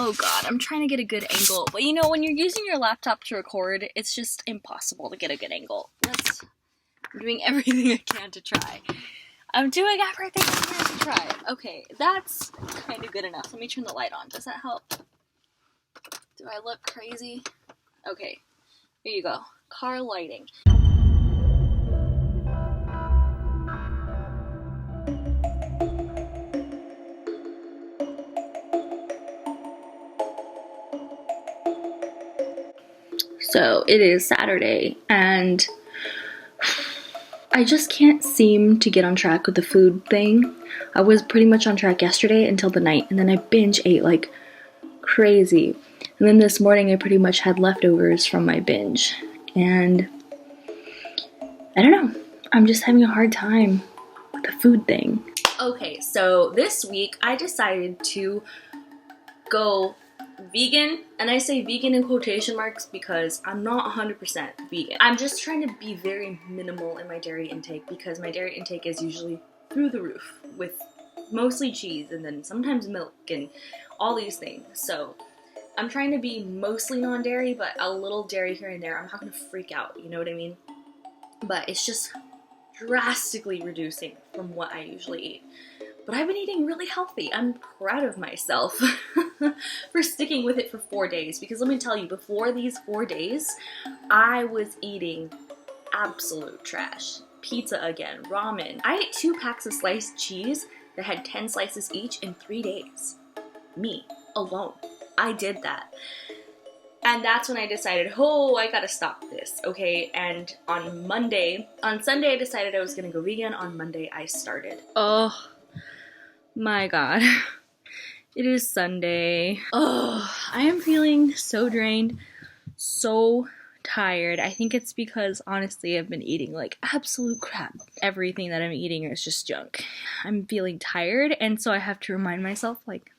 Oh god, I'm trying to get a good angle. But you know, when you're using your laptop to record, it's just impossible to get a good angle. I'm doing everything I can to try. I'm doing everything I can to try. Okay, that's kind of good enough. Let me turn the light on. Does that help? Do I look crazy? Okay, here you go. Car lighting. So it is Saturday, and I just can't seem to get on track with the food thing. I was pretty much on track yesterday until the night, and then I binge ate like crazy. And then this morning I pretty much had leftovers from my binge. And I don't know, I'm just having a hard time with the food thing. Okay, so this week I decided to go vegan, and I say vegan in quotation marks because I'm not 100% vegan. I'm just trying to be very minimal in my dairy intake because my dairy intake is usually through the roof with mostly cheese and then sometimes milk and all these things. So I'm trying to be mostly non-dairy, but a little dairy here and there. I'm not gonna freak out, you know what I mean? But it's just drastically reducing from what I usually eat. But I've been eating really healthy. I'm proud of myself for sticking with it for 4 days. Because let me tell you, before these 4 days, I was eating absolute trash. Pizza again, ramen. I ate 2 packs of sliced cheese that had 10 slices each in 3 days. Me, alone. I did that. And that's when I decided, oh, I gotta stop this, okay? And on Sunday I decided I was gonna go vegan. On Monday I started. Oh my god. It is Sunday. Oh, I am feeling so drained, so tired. I think it's because, honestly, I've been eating like absolute crap. Everything that I'm eating is just junk. I'm feeling tired, and so I have to remind myself, like,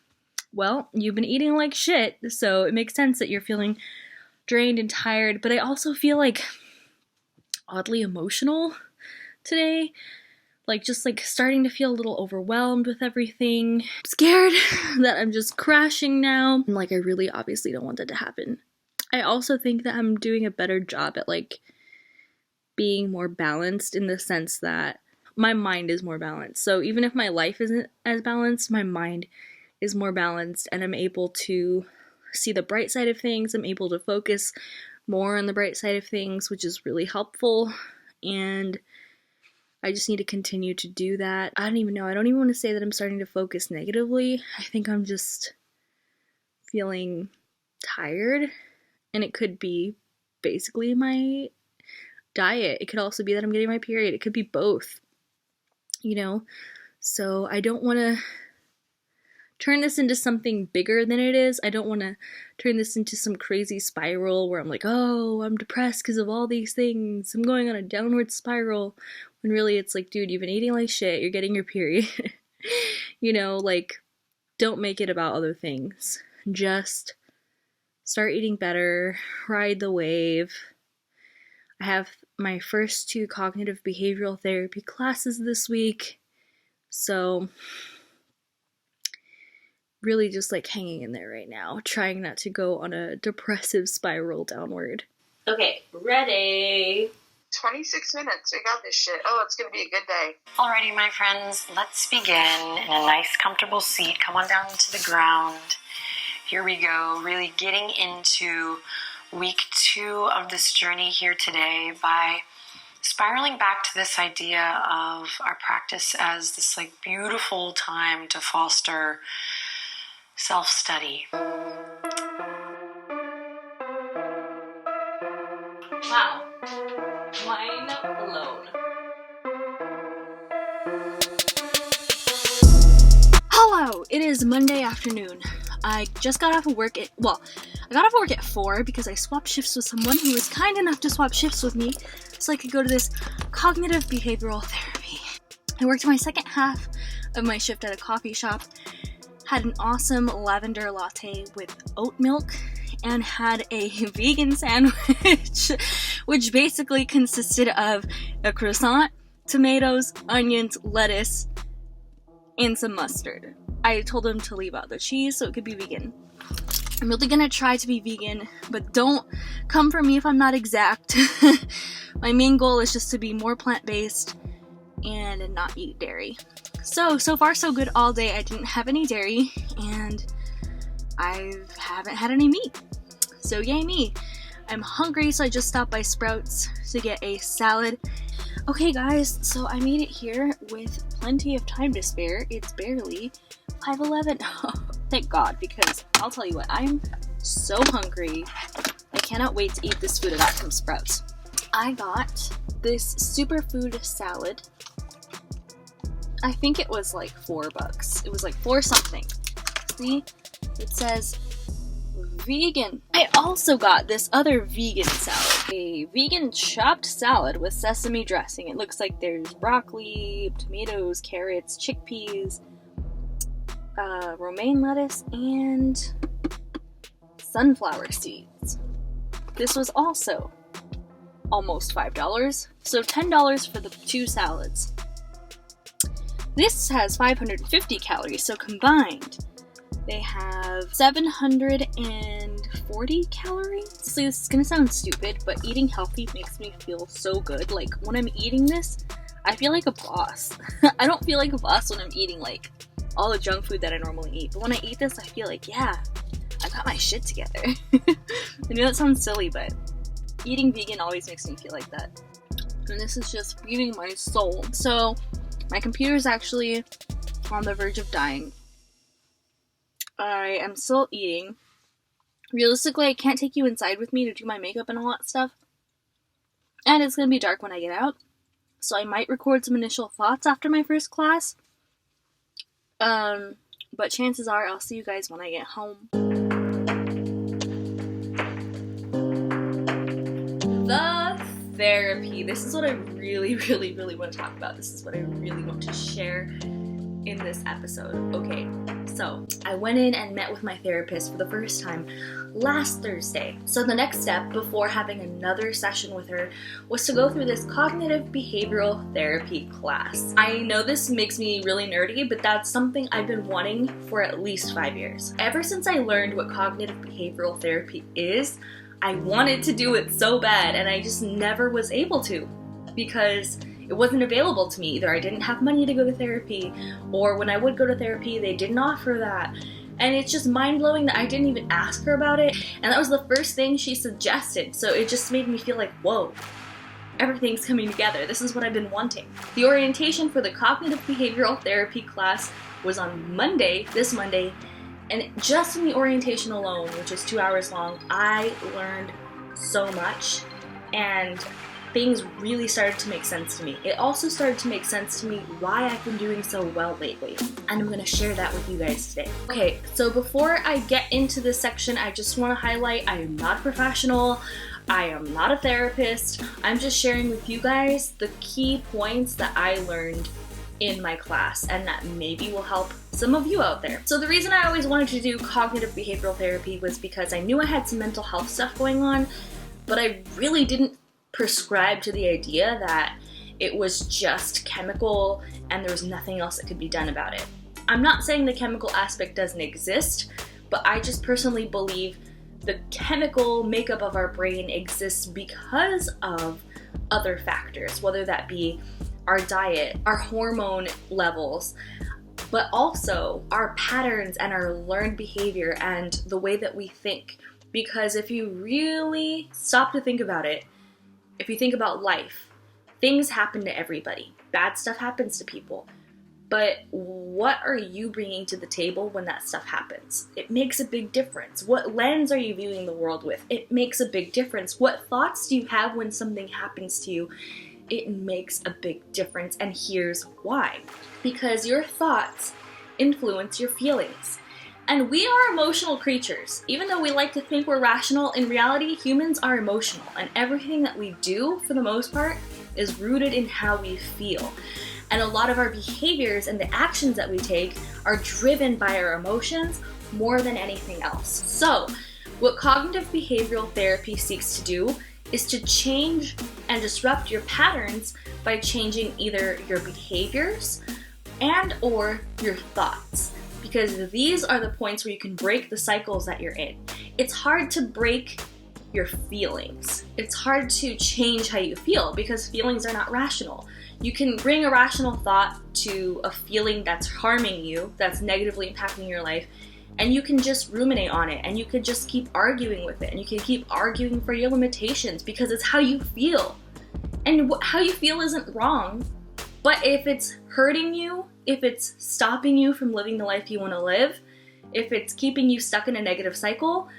well, you've been eating like shit, so it makes sense that you're feeling drained and tired. But I also feel like oddly emotional today. Like, just like starting to feel a little overwhelmed with everything. I'm scared that I'm just crashing now. And like, I really obviously don't want that to happen. I also think that I'm doing a better job at like being more balanced in the sense that my mind is more balanced. So even if my life isn't as balanced, my mind is more balanced, and I'm able to see the bright side of things. I'm able to focus more on the bright side of things, which is really helpful. And I just need to continue to do that. I don't even know. I don't even want to say that I'm starting to focus negatively. I think I'm just feeling tired, and it could be basically my diet. It could also be that I'm getting my period. It could be both, you know? So I don't want to turn this into something bigger than it is. I don't want to turn this into some crazy spiral where I'm like, oh, I'm depressed because of all these things. I'm going on a downward spiral. When really it's like, dude, you've been eating like shit. You're getting your period. You know, like, don't make it about other things. Just start eating better. Ride the wave. I have my first 2 cognitive behavioral therapy classes this week. So really just like hanging in there right now, trying not to go on a depressive spiral downward. Okay, ready. 26 minutes, we got this shit. Oh, it's gonna be a good day. Alrighty, my friends, let's begin in a nice, comfortable seat. Come on down to the ground. Here we go, really getting into week 2 of this journey here today by spiraling back to this idea of our practice as this like beautiful time to foster self-study. Wow. Mine alone. Hello! It is Monday afternoon. I just got off of work I got off of work at 4 because I swapped shifts with someone who was kind enough to swap shifts with me so I could go to this cognitive behavioral therapy. I worked my second half of my shift at a coffee shop, had an awesome lavender latte with oat milk, and had a vegan sandwich, which basically consisted of a croissant, tomatoes, onions, lettuce, and some mustard. I told him to leave out the cheese so it could be vegan. I'm really gonna try to be vegan, but don't come for me if I'm not exact. My main goal is just to be more plant-based and not eat dairy. So far so good all day. I didn't have any dairy, and I haven't had any meat. So yay me. I'm hungry, so I just stopped by Sprouts to get a salad. Okay guys, so I made it here with plenty of time to spare. It's barely 5:11. Thank God, because I'll tell you what, I'm so hungry. I cannot wait to eat this food I got from Sprouts. I got this superfood salad. I think it was like $4. It was like $4 something. See? It says vegan. I also got this other vegan salad. A vegan chopped salad with sesame dressing. It looks like there's broccoli, tomatoes, carrots, chickpeas, romaine lettuce, and sunflower seeds. This was also almost $5, so $10 for the 2 salads. This has 550 calories, so combined they have 740 calories. So this is gonna sound stupid, but eating healthy makes me feel so good. Like, when I'm eating this, I feel like a boss. I don't feel like a boss when I'm eating like all the junk food that I normally eat, but when I eat this, I feel like, yeah, I got my shit together. I know that sounds silly, but eating vegan always makes me feel like that. And this is just feeding my soul. So my computer is actually on the verge of dying. I am still eating. Realistically, I can't take you inside with me to do my makeup and all that stuff. And it's gonna be dark when I get out. So I might record some initial thoughts after my first class. But chances are I'll see you guys when I get home. The therapy. This is what I really want to talk about. This is what I really want to share in this episode. Okay, so I went in and met with my therapist for the first time last Thursday. So the next step before having another session with her was to go through this cognitive behavioral therapy class. I know this makes me really nerdy, but that's something I've been wanting for at least 5 years. Ever since I learned what cognitive behavioral therapy is, I wanted to do it so bad, and I just never was able to because it wasn't available to me. Either I didn't have money to go to therapy, or when I would go to therapy, they didn't offer that. And it's just mind-blowing that I didn't even ask her about it, and that was the first thing she suggested. So it just made me feel like, whoa, everything's coming together. This is what I've been wanting. The orientation for the cognitive behavioral therapy class was on Monday, this Monday, and just in the orientation alone, which is 2 hours long, I learned so much, and things really started to make sense to me. It also started to make sense to me why I've been doing so well lately, and I'm gonna share that with you guys today. Okay, so before I get into this section, I just wanna highlight I am not a professional, I am not a therapist, I'm just sharing with you guys the key points that I learned in my class and that maybe will help some of you out there. So the reason I always wanted to do cognitive behavioral therapy was because I knew I had some mental health stuff going on, but I really didn't prescribe to the idea that it was just chemical and there was nothing else that could be done about it. I'm not saying the chemical aspect doesn't exist, but I just personally believe the chemical makeup of our brain exists because of other factors, whether that be our diet, our hormone levels, but also our patterns and our learned behavior and the way that we think. Because if you really stop to think about it, if you think about life, things happen to everybody. Bad stuff happens to people. But what are you bringing to the table when that stuff happens? It makes a big difference. What lens are you viewing the world with? It makes a big difference. What thoughts do you have when something happens to you? It makes a big difference, and here's why. Because your thoughts influence your feelings. And we are emotional creatures. Even though we like to think we're rational, in reality, humans are emotional, and everything that we do, for the most part, is rooted in how we feel. And a lot of our behaviors and the actions that we take are driven by our emotions more than anything else. So, what cognitive behavioral therapy seeks to do is to change and disrupt your patterns by changing either your behaviors and or your thoughts. because these are the points where you can break the cycles that you're in. It's hard to break your feelings. It's hard to change how you feel because feelings are not rational. You can bring a rational thought to a feeling that's harming you, that's negatively impacting your life, and you can just ruminate on it, and you could just keep arguing with it, and you can keep arguing for your limitations because it's how you feel. And how you feel isn't wrong, but if it's hurting you, if it's stopping you from living the life you want to live, if it's keeping you stuck in a negative cycle,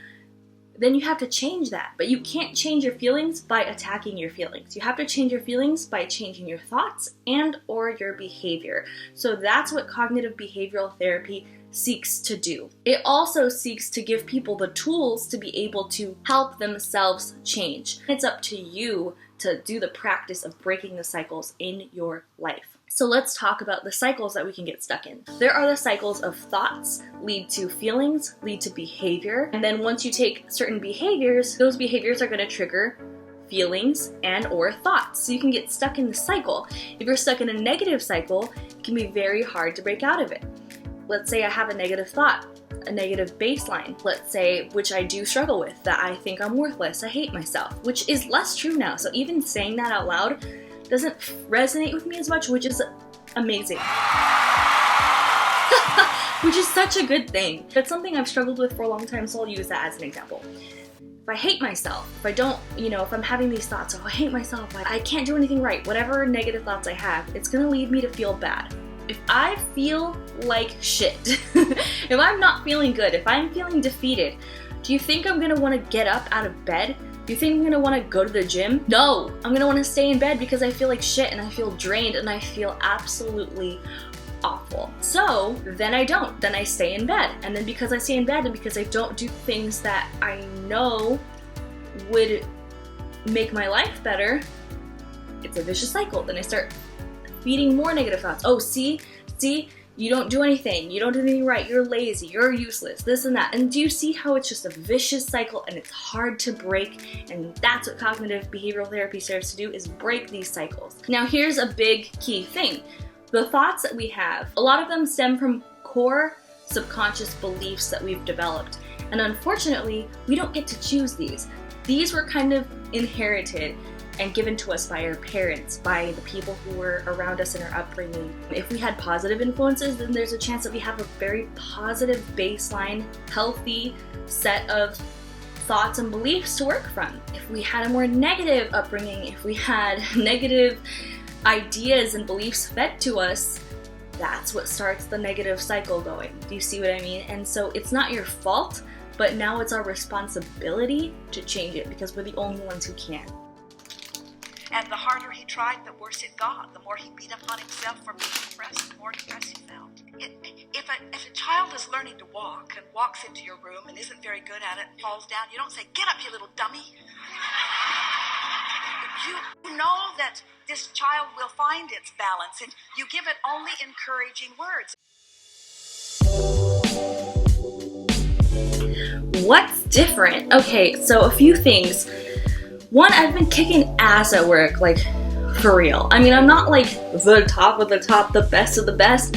then you have to change that. But you can't change your feelings by attacking your feelings. You have to change your feelings by changing your thoughts and or your behavior. So that's what cognitive behavioral therapy seeks to do. It also seeks to give people the tools to be able to help themselves change. It's up to you to do the practice of breaking the cycles in your life. So let's talk about the cycles that we can get stuck in. There are the cycles of thoughts, lead to feelings, lead to behavior. And then once you take certain behaviors, those behaviors are going to trigger feelings and or thoughts. So you can get stuck in the cycle. If you're stuck in a negative cycle, it can be very hard to break out of it. Let's say I have a negative thought, a negative baseline, let's say, which I do struggle with, that I think I'm worthless, I hate myself, which is less true now. So even saying that out loud doesn't resonate with me as much, which is amazing. Which is such a good thing. That's something I've struggled with for a long time, so I'll use that as an example. If I hate myself, if I don't, if I'm having these thoughts, oh, I hate myself, I can't do anything right, whatever negative thoughts I have, it's gonna lead me to feel bad. If I feel like shit, if I'm not feeling good, if I'm feeling defeated, do you think I'm gonna wanna get up out of bed? Do you think I'm gonna wanna go to the gym? No, I'm gonna wanna stay in bed because I feel like shit and I feel drained and I feel absolutely awful. So then I don't, then I stay in bed. And then because I stay in bed and because I don't do things that I know would make my life better, it's a vicious cycle. Then I start feeding more negative thoughts. Oh, see, you don't do anything, you don't do anything right, you're lazy, you're useless, this and that. And do you see how it's just a vicious cycle and it's hard to break? And that's what cognitive behavioral therapy serves to do, is break these cycles. Now here's a big key thing. The thoughts that we have, a lot of them stem from core subconscious beliefs that we've developed. And unfortunately, we don't get to choose these. These were kind of inherited and given to us by our parents, by the people who were around us in our upbringing. If we had positive influences, then there's a chance that we have a very positive baseline, healthy set of thoughts and beliefs to work from. If we had a more negative upbringing, if we had negative ideas and beliefs fed to us, that's what starts the negative cycle going. Do you see what I mean? And so it's not your fault, but now it's our responsibility to change it because we're the only ones who can. And the harder he tried, the worse it got. The more he beat up on himself for being depressed, the more depressed he felt. If a child is learning to walk and walks into your room and isn't very good at it and falls down, you don't say, "Get up, you little dummy." You know that this child will find its balance, and you give it only encouraging words. What's different? Okay, so a few things. One, I've been kicking ass at work, like, for real. I mean, I'm not like the top of the top, the best of the best,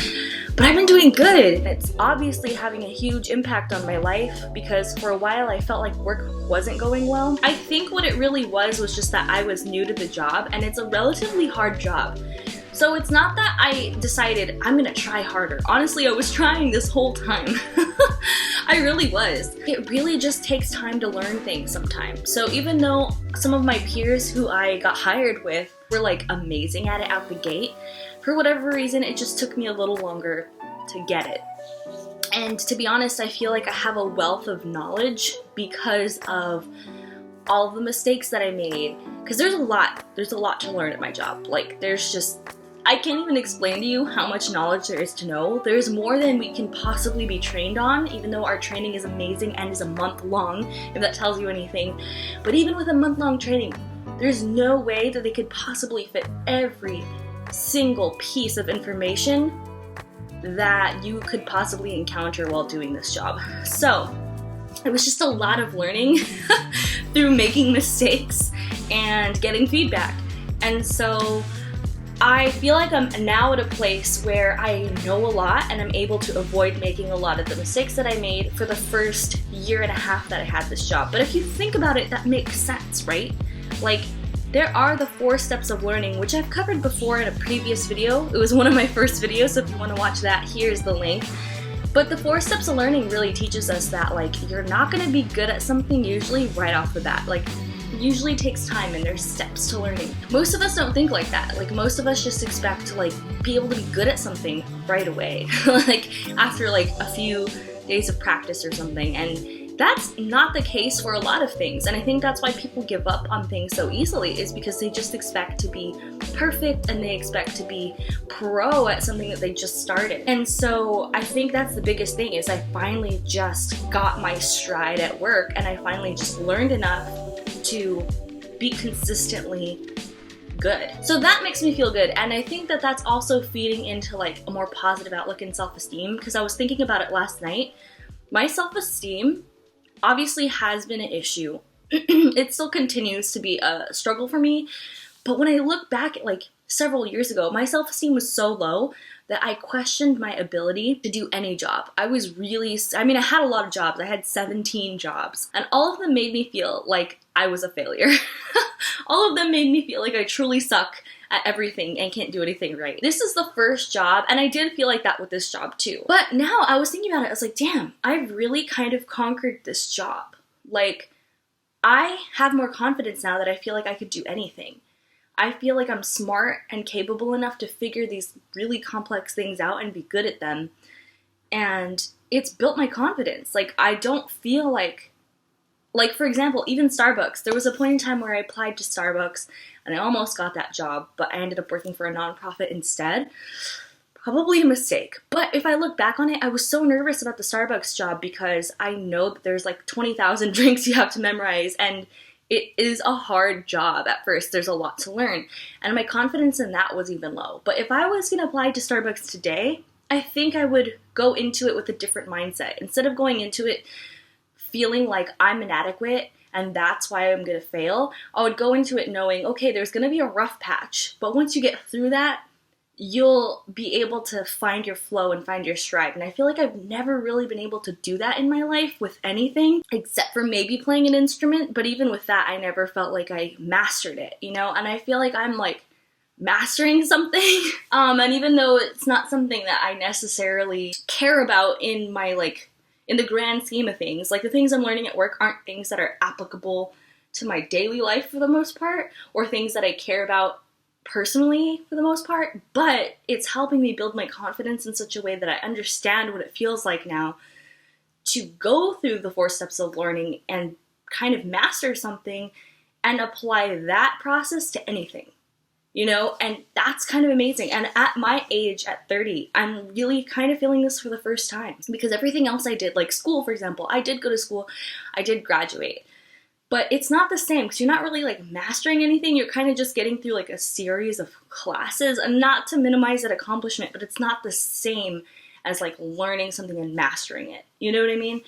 but I've been doing good. It's obviously having a huge impact on my life because for a while I felt like work wasn't going well. I think what it really was just that I was new to the job, and it's a relatively hard job. So it's not that I decided I'm gonna try harder. Honestly, I was trying this whole time. I really was. It really just takes time to learn things sometimes. So even though some of my peers who I got hired with were like amazing at it out the gate, for whatever reason, it just took me a little longer to get it. And to be honest, I feel like I have a wealth of knowledge because of all the mistakes that I made. Because there's a lot to learn at my job. Like, I can't even explain to you how much knowledge there is to know. There's more than we can possibly be trained on, even though our training is amazing and is a month long, if that tells you anything. But even with a month-long training, there's no way that they could possibly fit every single piece of information that you could possibly encounter while doing this job. So it was just a lot of learning through making mistakes and getting feedback. And so I feel like I'm now at a place where I know a lot and I'm able to avoid making a lot of the mistakes that I made for the first year and a half that I had this job. But if you think about it, that makes sense, right? Like, there are the 4 steps of learning, which I've covered before in a previous video. It was one of my first videos, so if you want to watch that, here's the link. But the 4 steps of learning really teaches us that, like, you're not going to be good at something usually right off the bat. Like, it usually takes time and there's steps to learning. Most of us don't think like that. Like, most of us just expect to, like, be able to be good at something right away. Like, after, like, a few days of practice or something. And that's not the case for a lot of things. And I think that's why people give up on things so easily, is because they just expect to be perfect and they expect to be pro at something that they just started. And so I think that's the biggest thing, is I finally just got my stride at work and I finally just learned enough to be consistently good. So that makes me feel good, and I think that that's also feeding into like a more positive outlook in self-esteem, because I was thinking about it last night. My self-esteem obviously has been an issue. It still continues to be a struggle for me, but when I look back at like several years ago, my self-esteem was so low that I questioned my ability to do any job. I had a lot of jobs. I had 17 jobs, and all of them made me feel like I was a failure. All of them made me feel like I truly suck at everything and can't do anything right. This is the first job, and I did feel like that with this job too. But now I was thinking about it, I was like, damn, I've really kind of conquered this job. Like, I have more confidence now that I feel like I could do anything. I feel like I'm smart and capable enough to figure these really complex things out and be good at them. And it's built my confidence. Like, I don't feel like, for example, even Starbucks. There was a point in time where I applied to Starbucks and I almost got that job, but I ended up working for a nonprofit instead. Probably a mistake. But if I look back on it, I was so nervous about the Starbucks job because I know that there's like 20,000 drinks you have to memorize, and it is a hard job at first. There's a lot to learn. And my confidence in that was even low. But if I was going to apply to Starbucks today, I think I would go into it with a different mindset. Instead of going into it feeling like I'm inadequate and that's why I'm going to fail, I would go into it knowing, okay, there's going to be a rough patch. But once you get through that, you'll be able to find your flow and find your stride. And I feel like I've never really been able to do that in my life with anything, except for maybe playing an instrument. But even with that, I never felt like I mastered it, you know? And I feel like I'm like mastering something. And even though it's not something that I necessarily care about in my in the grand scheme of things, like the things I'm learning at work aren't things that are applicable to my daily life for the most part, or things that I care about personally for the most part, but it's helping me build my confidence in such a way that I understand what it feels like now to go through the 4 steps of learning and kind of master something and apply that process to anything, you know? And that's kind of amazing. And at my age, at 30, I'm really kind of feeling this for the first time, because everything else I did, like school, for example, I did go to school, I did graduate. But it's not the same, because you're not really like mastering anything. You're kind of just getting through like a series of classes, and not to minimize that accomplishment, but it's not the same as like learning something and mastering it. You know what I mean?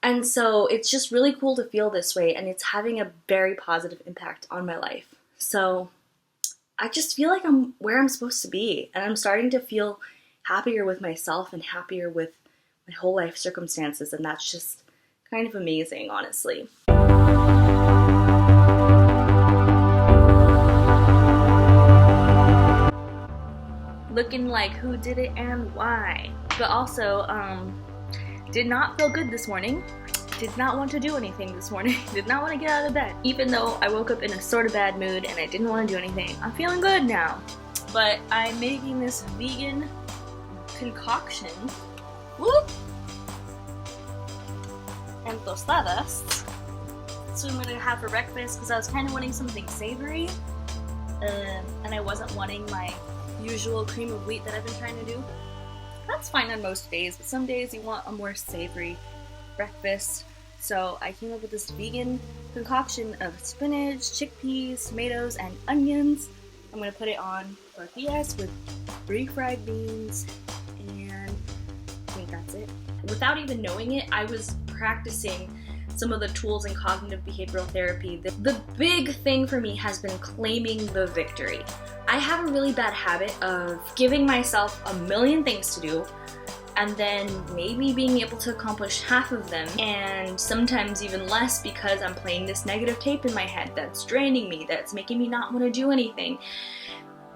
And so it's just really cool to feel this way, and it's having a very positive impact on my life. So I just feel like I'm where I'm supposed to be, and I'm starting to feel happier with myself and happier with my whole life circumstances, and that's just kind of amazing, honestly. Looking like who did it and why. But also, did not feel good this morning. Did not want to do anything this morning. Did not want to get out of bed. Even though I woke up in a sort of bad mood and I didn't want to do anything. I'm feeling good now. But I'm making this vegan concoction. Whoop! And tostadas. So I'm gonna have for breakfast, because I was kind of wanting something savory. And I wasn't wanting my usual cream of wheat that I've been trying to do. That's fine on most days, but some days you want a more savory breakfast. So I came up with this vegan concoction of spinach, chickpeas, tomatoes, and onions. I'm gonna put it on tortillas with refried beans, and I think that's it. Without even knowing it, I was practicing some of the tools in cognitive behavioral therapy, the big thing for me has been claiming the victory. I have a really bad habit of giving myself a million things to do and then maybe being able to accomplish half of them, and sometimes even less, because I'm playing this negative tape in my head that's draining me, that's making me not want to do anything,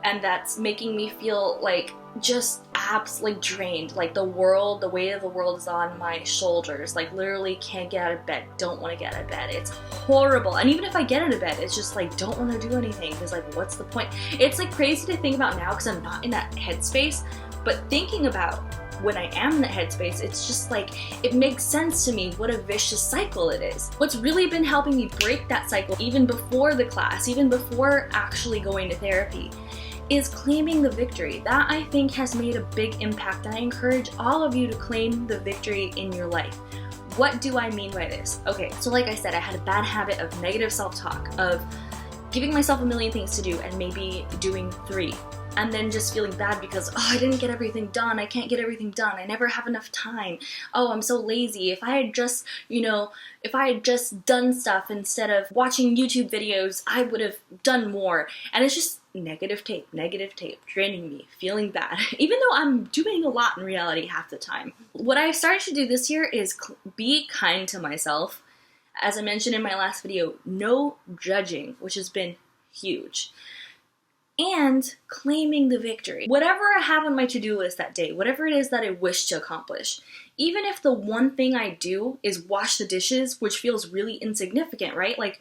and that's making me feel like just absolutely drained, like the weight of the world is on my shoulders, like literally can't get out of bed, don't want to get out of bed. It's horrible. And even if I get out of bed, it's just like don't want to do anything, because like what's the point? It's like crazy to think about now because I'm not in that headspace, but thinking about when I am in that headspace, it's just like, it makes sense to me what a vicious cycle it is. What's really been helping me break that cycle, even before the class, even before actually going to therapy, is claiming the victory. That, I think, has made a big impact, and I encourage all of you to claim the victory in your life. What do I mean by this? Okay, so like I said, I had a bad habit of negative self-talk, of giving myself a million things to do and maybe doing 3. And then just feeling bad because, oh, I didn't get everything done, I can't get everything done, I never have enough time, oh, I'm so lazy, if I had just, if I had just done stuff instead of watching YouTube videos, I would have done more. And it's just negative tape, draining me, feeling bad, even though I'm doing a lot in reality half the time. What I started to do this year is be kind to myself. As I mentioned in my last video, no judging, which has been huge. And claiming the victory. Whatever I have on my to-do list that day, whatever it is that I wish to accomplish, even if the one thing I do is wash the dishes, which feels really insignificant, right? Like,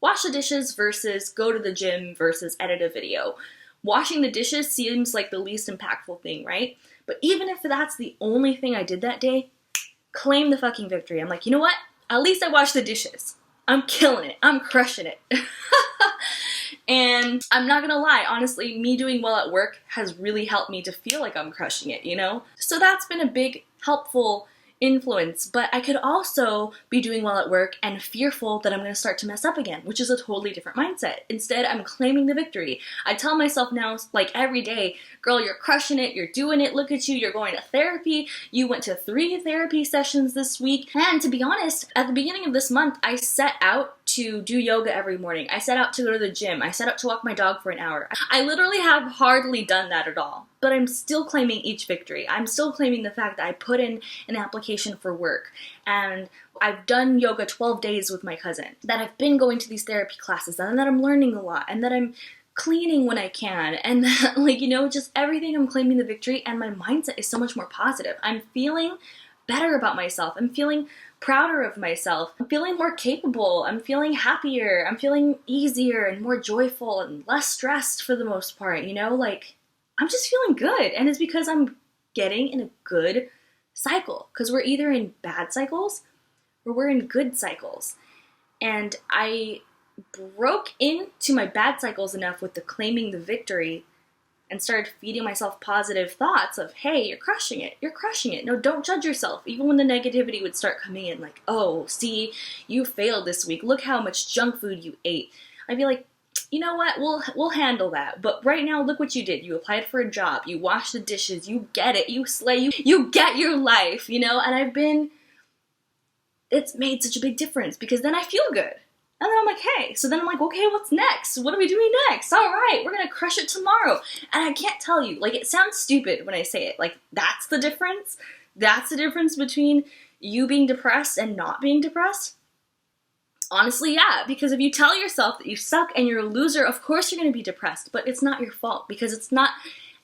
wash the dishes versus go to the gym versus edit a video. Washing the dishes seems like the least impactful thing, right? But even if that's the only thing I did that day, claim the fucking victory. I'm like, you know what? At least I washed the dishes. I'm killing it. I'm crushing it. And I'm not gonna lie, honestly, me doing well at work has really helped me to feel like I'm crushing it, So that's been a big, helpful influence, but I could also be doing well at work and fearful that I'm going to start to mess up again, which is a totally different mindset. Instead, I'm claiming the victory. I tell myself now, like every day, girl, you're crushing it, you're doing it, look at you, you're going to therapy, you went to 3 therapy sessions this week, and to be honest, at the beginning of this month, I set out to do yoga every morning. I set out to go to the gym. I set out to walk my dog for an hour. I literally have hardly done that at all, but I'm still claiming each victory. I'm still claiming the fact that I put in an application for work, and I've done yoga 12 days with my cousin, that I've been going to these therapy classes, and that I'm learning a lot, and that I'm cleaning when I can, and that, just everything, I'm claiming the victory, and my mindset is so much more positive. I'm feeling better about myself. I'm feeling prouder of myself. I'm feeling more capable. I'm feeling happier. I'm feeling easier and more joyful and less stressed for the most part, I'm just feeling good. And it's because I'm getting in a good cycle, because we're either in bad cycles or we're in good cycles. And I broke into my bad cycles enough with the claiming the victory and started feeding myself positive thoughts of, hey, you're crushing it. You're crushing it. No, don't judge yourself. Even when the negativity would start coming in, like, oh, see, you failed this week. Look how much junk food you ate. I'd be like, you know what? We'll handle that. But right now, look what you did. You applied for a job. You washed the dishes. You get it. You slay. You get your life, And it's made such a big difference, because then I feel good. And then I'm like, hey, so then I'm like, okay, what's next? What are we doing next? All right, we're going to crush it tomorrow. And I can't tell you, it sounds stupid when I say it. That's the difference. That's the difference between you being depressed and not being depressed. Honestly, yeah, because if you tell yourself that you suck and you're a loser, of course you're going to be depressed, but it's not your fault, because it's not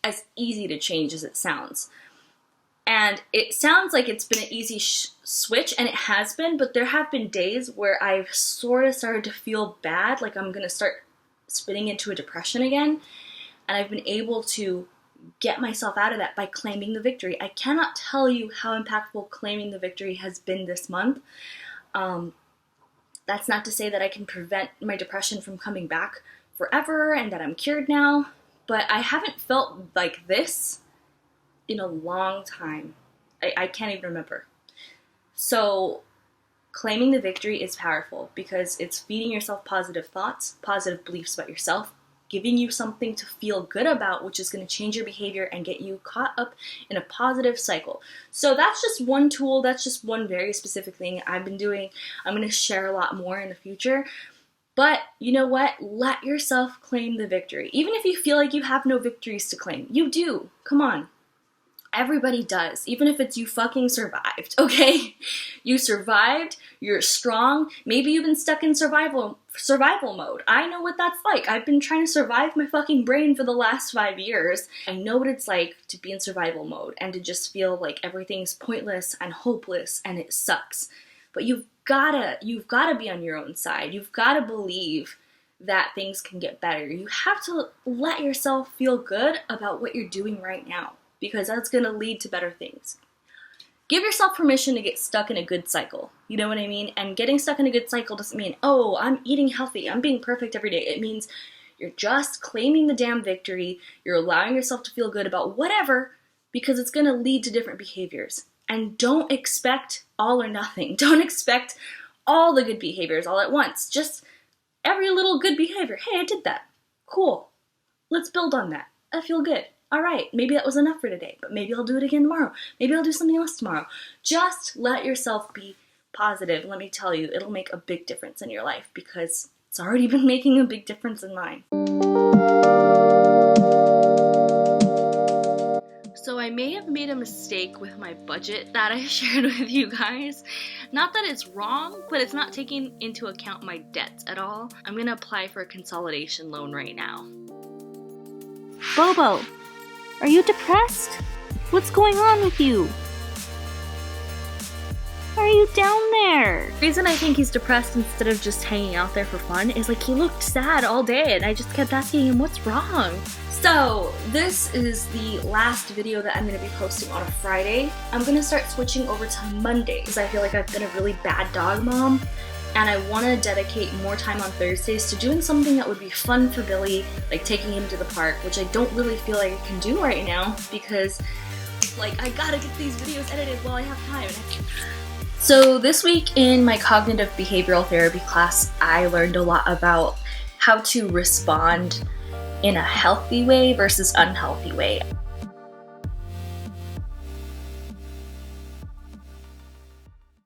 as easy to change as it sounds. And it sounds like it's been an easy switch, and it has been, but there have been days where I've sort of started to feel bad, like I'm going to start spinning into a depression again, and I've been able to get myself out of that by claiming the victory. I cannot tell you how impactful claiming the victory has been this month. That's not to say that I can prevent my depression from coming back forever and that I'm cured now, but I haven't felt like this in a long time. I can't even remember. So claiming the victory is powerful, because it's feeding yourself positive thoughts, positive beliefs about yourself, giving you something to feel good about, which is going to change your behavior and get you caught up in a positive cycle. So that's just one tool. That's just one very specific thing I've been doing. I'm going to share a lot more in the future. But you know what? Let yourself claim the victory. Even if you feel like you have no victories to claim, you do. Come on. Everybody does, even if it's you fucking survived, okay? You survived, you're strong. Maybe you've been stuck in survival mode. I know what that's like. I've been trying to survive my fucking brain for the last 5 years. I know what it's like to be in survival mode and to just feel like everything's pointless and hopeless and it sucks. But you've gotta be on your own side. You've gotta believe that things can get better. You have to let yourself feel good about what you're doing right now, because that's going to lead to better things. Give yourself permission to get stuck in a good cycle. You know what I mean? And getting stuck in a good cycle doesn't mean, oh, I'm eating healthy, I'm being perfect every day. It means you're just claiming the damn victory. You're allowing yourself to feel good about whatever, because it's going to lead to different behaviors. And don't expect all or nothing. Don't expect all the good behaviors all at once. Just every little good behavior. Hey, I did that. Cool. Let's build on that. I feel good. All right, maybe that was enough for today, but maybe I'll do it again tomorrow. Maybe I'll do something else tomorrow. Just let yourself be positive. Let me tell you, it'll make a big difference in your life, because it's already been making a big difference in mine. So I may have made a mistake with my budget that I shared with you guys. Not that it's wrong, but it's not taking into account my debts at all. I'm gonna apply for a consolidation loan right now. Bobo, are you depressed? What's going on with you? Why are you down there? The reason I think he's depressed instead of just hanging out there for fun is like he looked sad all day and I just kept asking him what's wrong. So this is the last video that I'm going to be posting on a Friday. I'm going to start switching over to Mondays because I feel like I've been a really bad dog mom. And I want to dedicate more time on Thursdays to doing something that would be fun for Billy, like taking him to the park, which I don't really feel like I can do right now because, like, I gotta get these videos edited while I have time. So this week in my cognitive behavioral therapy class, I learned a lot about how to respond in a healthy way versus unhealthy way.